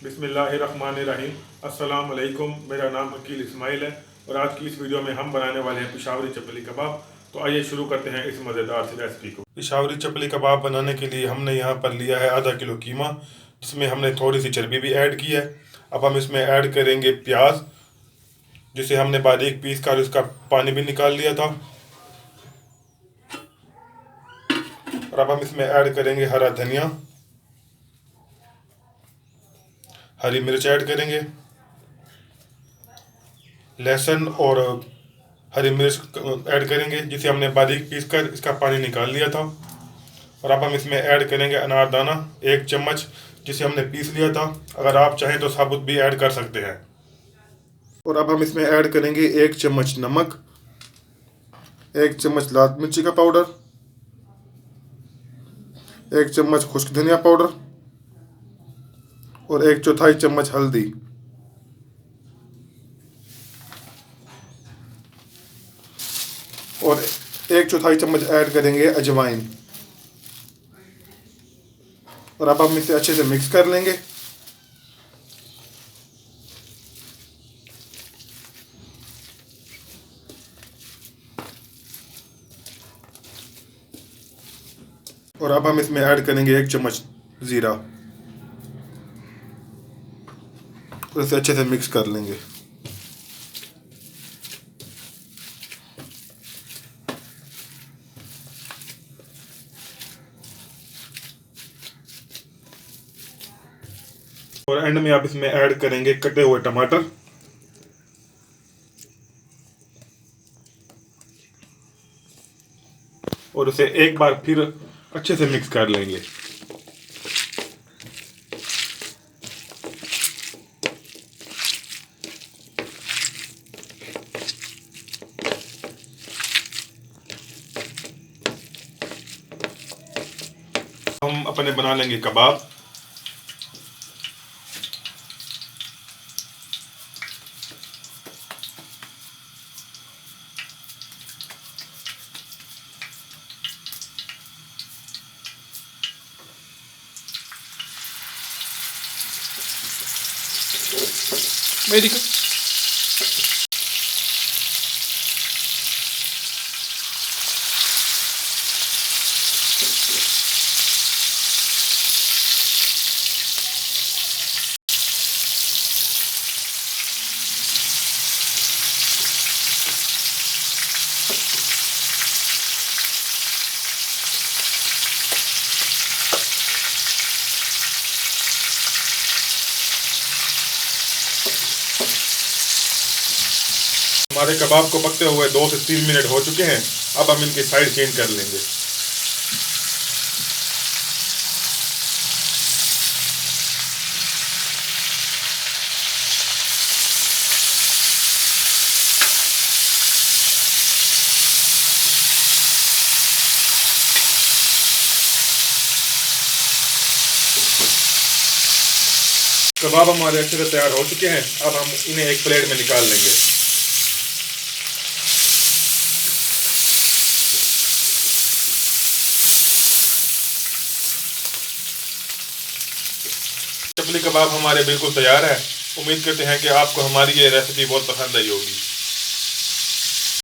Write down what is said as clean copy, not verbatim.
बिस्मिल्लाहिर्रहमानिर्रहीम। अस्सलाम वालेकुम। मेरा नाम अकील इस्माइल है और आज की इस वीडियो में हम बनाने वाले हैं पिशावरी चपली कबाब। तो आइए शुरू करते हैं इस मज़ेदार सी रेसिपी को। पिशावरी चपली कबाब बनाने के लिए हमने यहाँ पर लिया है आधा किलो कीमा, जिसमें हमने थोड़ी सी चर्बी भी ऐड की है। अब हम इसमें ऐड करेंगे प्याज, जिसे हमने बारीक पीस कर उसका पानी भी निकाल लिया था। और अब हम इसमें ऐड करेंगे हरा धनिया, हरी मिर्च ऐड करेंगे, लहसुन और हरी मिर्च ऐड करेंगे, जिसे हमने बारीक पीस कर इसका पानी निकाल लिया था। और अब हम इसमें ऐड करेंगे अनारदाना 1 चम्मच, जिसे हमने पीस लिया था। अगर आप चाहें तो साबुत भी ऐड कर सकते हैं। और अब हम इसमें ऐड करेंगे 1 चम्मच नमक, 1 चम्मच लाल मिर्ची का पाउडर, 1 चम्मच खुश्क धनिया पाउडर और 1/4 चम्मच हल्दी। और 1/4 चम्मच ऐड करेंगे अजवाइन। और अब हम इसे अच्छे से मिक्स कर लेंगे। और अब हम इसमें ऐड करेंगे 1 चम्मच ज़ीरा और इसे अच्छे से मिक्स कर लेंगे। और एंड में आप इसमें ऐड करेंगे कटे हुए टमाटर। और उसे एक बार फिर अच्छे से मिक्स कर लेंगे। हम अपने बना लेंगे कबाब। मेरी हमारे कबाब को पकते हुए 2 से 3 मिनट हो चुके हैं। अब हम इनकी साइड चेंज कर लेंगे। कबाब हमारे अच्छे से तैयार हो चुके हैं। अब हम इन्हें एक प्लेट में निकाल लेंगे। चपली कबाब हमारे बिल्कुल तैयार है। उम्मीद करते हैं कि आपको हमारी ये रेसिपी बहुत पसंद आई होगी।